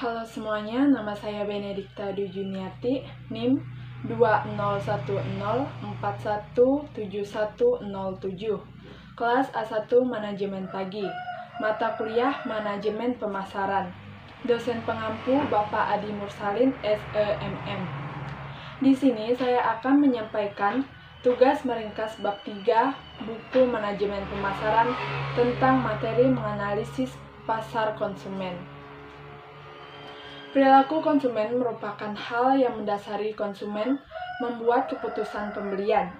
Halo semuanya, nama saya Benedikta Dwi Juniati, NIM 201041417107, kelas A1 Manajemen Pagi, mata kuliah Manajemen Pemasaran, dosen pengampu Bapak Adi Mursalin, SEMM. Di sini saya akan menyampaikan tugas meringkas bab 3 buku Manajemen Pemasaran tentang materi menganalisis pasar konsumen. Perilaku konsumen merupakan hal yang mendasari konsumen membuat keputusan pembelian.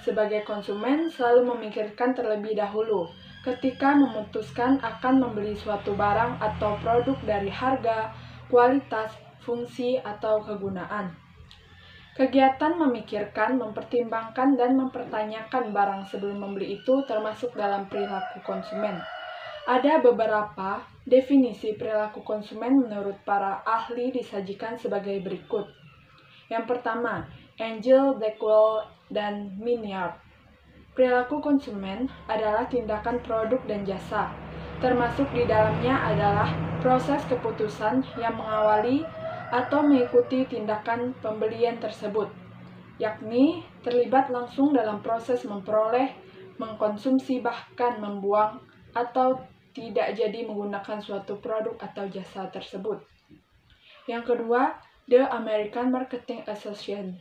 Sebagai konsumen selalu memikirkan terlebih dahulu ketika memutuskan akan membeli suatu barang atau produk dari harga, kualitas, fungsi, atau kegunaan. Kegiatan memikirkan, mempertimbangkan, dan mempertanyakan barang sebelum membeli itu termasuk dalam perilaku konsumen. Ada beberapa definisi perilaku konsumen menurut para ahli disajikan sebagai berikut. Yang pertama, Angel, Blackwell, dan Minyard. Perilaku konsumen adalah tindakan produk dan jasa, termasuk di dalamnya adalah proses keputusan yang mengawali atau mengikuti tindakan pembelian tersebut, yakni terlibat langsung dalam proses memperoleh, mengkonsumsi, bahkan membuang atau tidak jadi menggunakan suatu produk atau jasa tersebut. Yang kedua, The American Marketing Association.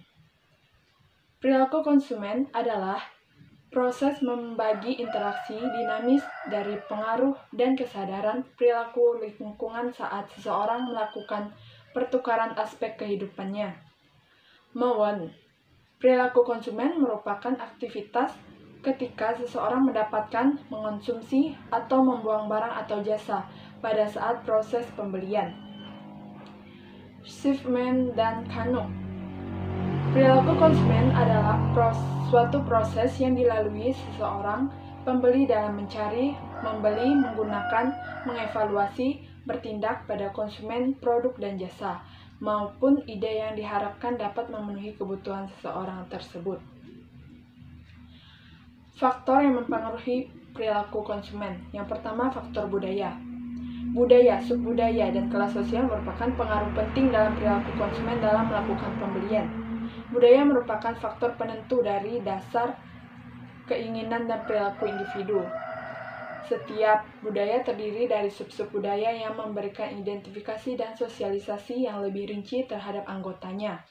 Perilaku konsumen adalah proses membagi interaksi dinamis dari pengaruh dan kesadaran perilaku lingkungan saat seseorang melakukan pertukaran aspek kehidupannya. Mowen. Perilaku konsumen merupakan aktivitas ketika seseorang mendapatkan, mengonsumsi, atau membuang barang atau jasa pada saat proses pembelian. Schiffman dan Canuck. Perilaku konsumen adalah suatu proses yang dilalui seseorang pembeli dalam mencari, membeli, menggunakan, mengevaluasi, bertindak pada konsumen produk dan jasa, maupun ide yang diharapkan dapat memenuhi kebutuhan seseorang tersebut. Faktor yang mempengaruhi perilaku konsumen. Yang pertama, faktor budaya. Budaya, subbudaya, dan kelas sosial merupakan pengaruh penting dalam perilaku konsumen dalam melakukan pembelian. Budaya merupakan faktor penentu dari dasar keinginan dan perilaku individu. Setiap budaya terdiri dari sub-sub budaya yang memberikan identifikasi dan sosialisasi yang lebih rinci terhadap anggotanya.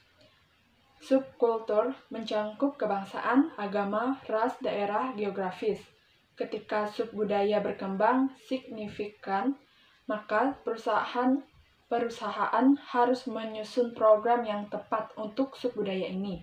Subkultur mencangkup kebangsaan, agama, ras, daerah, geografis. Ketika subbudaya berkembang signifikan, maka perusahaan harus menyusun program yang tepat untuk subbudaya ini.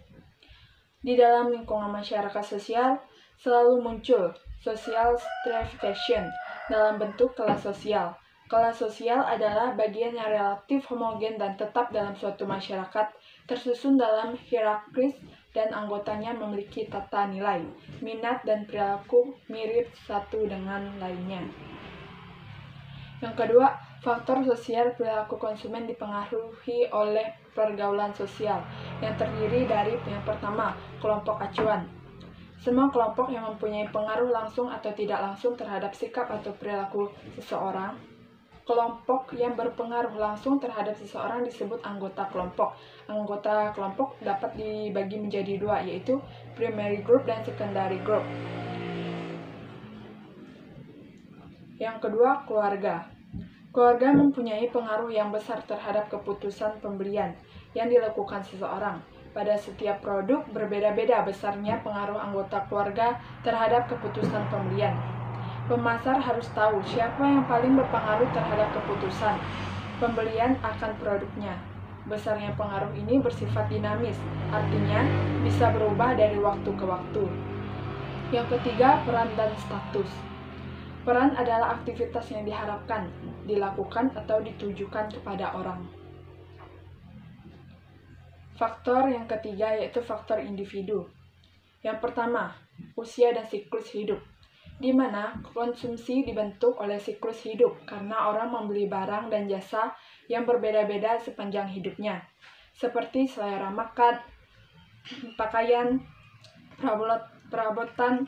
Di dalam lingkungan masyarakat sosial, selalu muncul social stratification dalam bentuk kelas sosial. Kelas sosial adalah bagian yang relatif homogen dan tetap dalam suatu masyarakat, tersusun dalam hierarkis dan anggotanya memiliki tata nilai, minat, dan perilaku mirip satu dengan lainnya. Yang kedua, faktor sosial perilaku konsumen dipengaruhi oleh pergaulan sosial yang terdiri dari yang pertama, kelompok acuan. Semua kelompok yang mempunyai pengaruh langsung atau tidak langsung terhadap sikap atau perilaku seseorang. Kelompok yang berpengaruh langsung terhadap seseorang disebut anggota kelompok. Anggota kelompok dapat dibagi menjadi dua, yaitu primary group dan secondary group. Yang kedua, keluarga. Keluarga mempunyai pengaruh yang besar terhadap keputusan pembelian yang dilakukan seseorang. Pada setiap produk, berbeda-beda besarnya pengaruh anggota keluarga terhadap keputusan pembelian. Pemasar harus tahu siapa yang paling berpengaruh terhadap keputusan pembelian akan produknya. Besarnya pengaruh ini bersifat dinamis, artinya bisa berubah dari waktu ke waktu. Yang ketiga, peran dan status. Peran adalah aktivitas yang diharapkan, dilakukan, atau ditujukan kepada orang. Faktor yang ketiga yaitu faktor individu. Yang pertama, usia dan siklus hidup, di mana konsumsi dibentuk oleh siklus hidup karena orang membeli barang dan jasa yang berbeda-beda sepanjang hidupnya, seperti selera makan, pakaian, perabotan,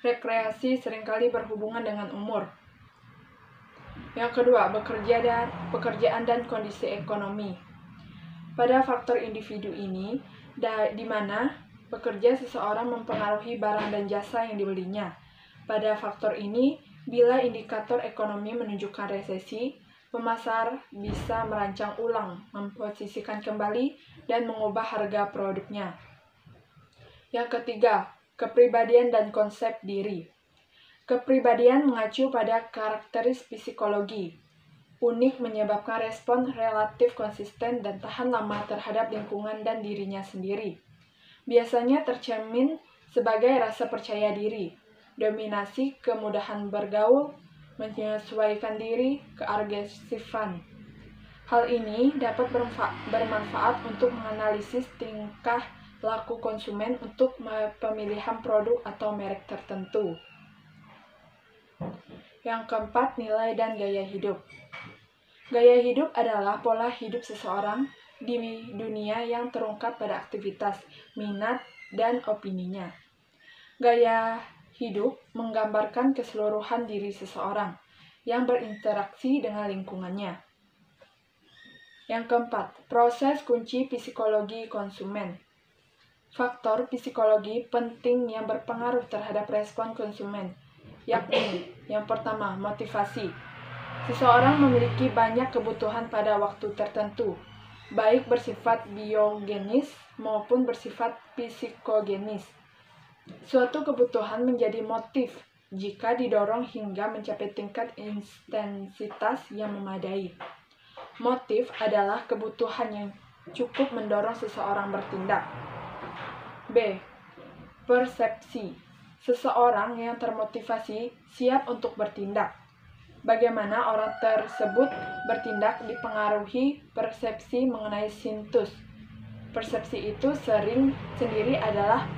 rekreasi seringkali berhubungan dengan umur. Yang kedua, pekerjaan dan kondisi ekonomi. Pada faktor individu ini, di mana bekerja seseorang mempengaruhi barang dan jasa yang dibelinya. Pada faktor ini, bila indikator ekonomi menunjukkan resesi, pemasar bisa merancang ulang, memposisikan kembali, dan mengubah harga produknya. Yang ketiga, kepribadian dan konsep diri. Kepribadian mengacu pada karakteristik psikologi. Unik menyebabkan respon relatif konsisten dan tahan lama terhadap lingkungan dan dirinya sendiri. Biasanya tercermin sebagai rasa percaya diri, dominasi, kemudahan bergaul, menyesuaikan diri, keagresifan. Hal ini dapat bermanfaat untuk menganalisis tingkah laku konsumen untuk pemilihan produk atau merek tertentu. Yang keempat, nilai dan gaya hidup. Gaya hidup adalah pola hidup seseorang di dunia yang terungkap pada aktivitas, minat, dan opininya. Gaya hidup menggambarkan keseluruhan diri seseorang yang berinteraksi dengan lingkungannya. Yang keempat, proses kunci psikologi konsumen. Faktor psikologi penting yang berpengaruh terhadap respon konsumen, yakni yang pertama, motivasi. Seseorang memiliki banyak kebutuhan pada waktu tertentu, baik bersifat biogenis maupun bersifat psikogenis. Suatu kebutuhan menjadi motif jika didorong hingga mencapai tingkat intensitas yang memadai. Motif adalah kebutuhan yang cukup mendorong seseorang bertindak. B. Persepsi. Seseorang yang termotivasi siap untuk bertindak. Bagaimana orang tersebut bertindak dipengaruhi persepsi mengenai sintus. Persepsi itu sendiri adalah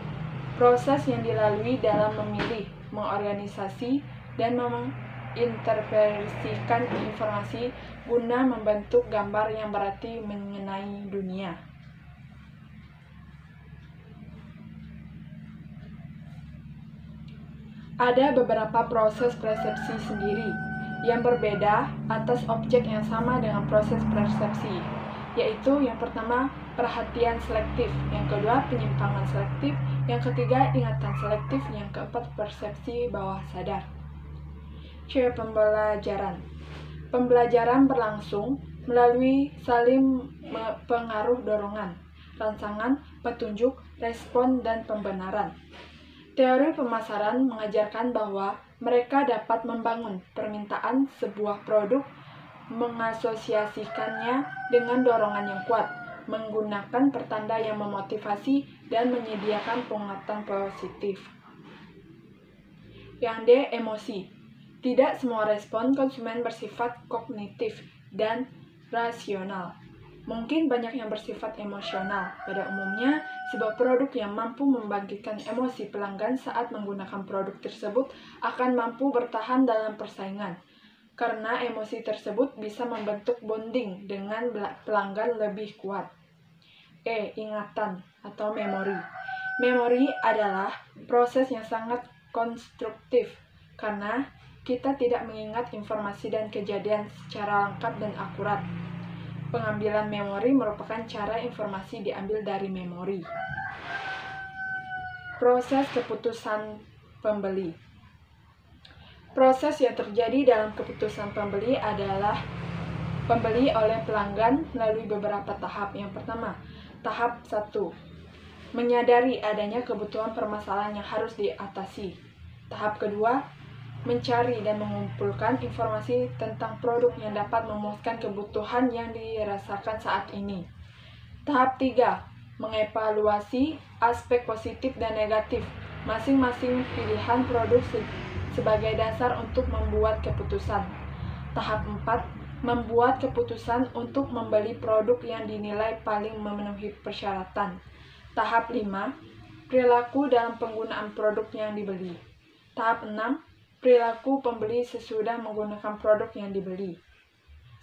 proses yang dilalui dalam memilih, mengorganisasi, dan menginterpretasikan informasi guna membentuk gambar yang berarti mengenai dunia. Ada beberapa proses persepsi sendiri yang berbeda atas objek yang sama dengan proses persepsi, yaitu yang pertama, perhatian selektif, yang kedua, penyimpangan selektif, yang ketiga, ingatan selektif, yang keempat, persepsi bawah sadar. C. Pembelajaran. Pembelajaran berlangsung melalui saling pengaruh dorongan, rangsangan, petunjuk, respon, dan pembenaran. Teori pemasaran mengajarkan bahwa mereka dapat membangun permintaan sebuah produk, mengasosiasikannya dengan dorongan yang kuat, menggunakan pertanda yang memotivasi, dan menyediakan penguatan positif. Yang D. Emosi. Tidak semua respon konsumen bersifat kognitif dan rasional. Mungkin banyak yang bersifat emosional. Pada umumnya, sebuah produk yang mampu membangkitkan emosi pelanggan saat menggunakan produk tersebut akan mampu bertahan dalam persaingan, karena emosi tersebut bisa membentuk bonding dengan pelanggan lebih kuat. E. Ingatan atau memori. Memori adalah proses yang sangat konstruktif, karena kita tidak mengingat informasi dan kejadian secara lengkap dan akurat. Pengambilan memori merupakan cara informasi diambil dari memori. Proses keputusan pembeli. Proses yang terjadi dalam keputusan pembeli adalah pembeli oleh pelanggan melalui beberapa tahap. Yang pertama, tahap 1. Menyadari adanya kebutuhan permasalahan yang harus diatasi. Tahap kedua, mencari dan mengumpulkan informasi tentang produk yang dapat memuaskan kebutuhan yang dirasakan saat ini. Tahap 3, mengevaluasi aspek positif dan negatif masing-masing pilihan produk sebagai dasar untuk membuat keputusan. Tahap 4, membuat keputusan untuk membeli produk yang dinilai paling memenuhi persyaratan. Tahap 5, perilaku dalam penggunaan produk yang dibeli. Tahap 6, perilaku pembeli sesudah menggunakan produk yang dibeli.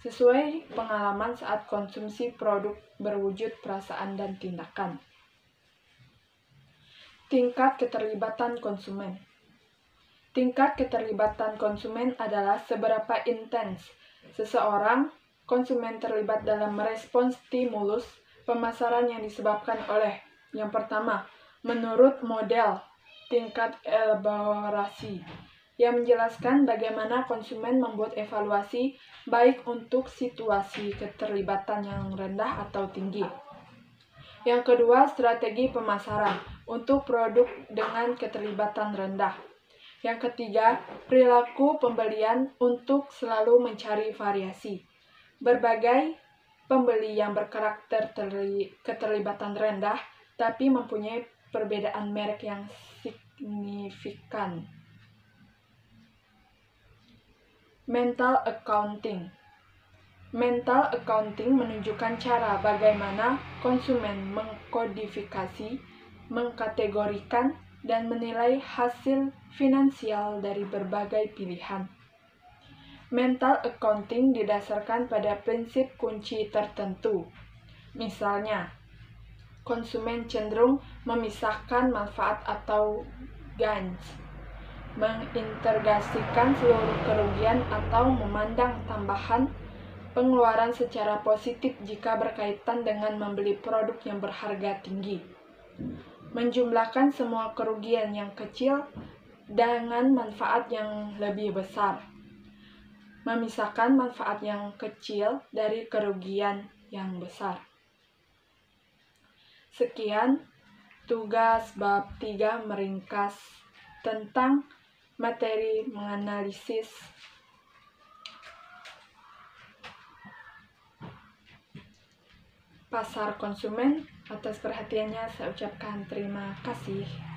Sesuai pengalaman saat konsumsi produk berwujud perasaan dan tindakan. Tingkat keterlibatan konsumen. Tingkat keterlibatan konsumen adalah seberapa intens Seseorang konsumen terlibat dalam merespons stimulus pemasaran yang disebabkan oleh yang pertama, menurut model tingkat elaborasi yang menjelaskan bagaimana konsumen membuat evaluasi baik untuk situasi keterlibatan yang rendah atau tinggi. Yang kedua, strategi pemasaran untuk produk dengan keterlibatan rendah. Yang ketiga, perilaku pembelian untuk selalu mencari variasi. Berbagai pembeli yang berkarakter keterlibatan rendah tapi mempunyai perbedaan merek yang signifikan. Mental accounting. Mental accounting menunjukkan cara bagaimana konsumen mengkodifikasi, mengkategorikan, dan menilai hasil finansial dari berbagai pilihan. Mental accounting didasarkan pada prinsip kunci tertentu. Misalnya, konsumen cenderung memisahkan manfaat atau gains, mengintegrasikan seluruh kerugian atau memandang tambahan pengeluaran secara positif jika berkaitan dengan membeli produk yang berharga tinggi. Menjumlahkan semua kerugian yang kecil dengan manfaat yang lebih besar. Memisahkan manfaat yang kecil dari kerugian yang besar. Sekian tugas bab 3 meringkas tentang materi menganalisis pasar konsumen. Atas perhatiannya saya ucapkan terima kasih.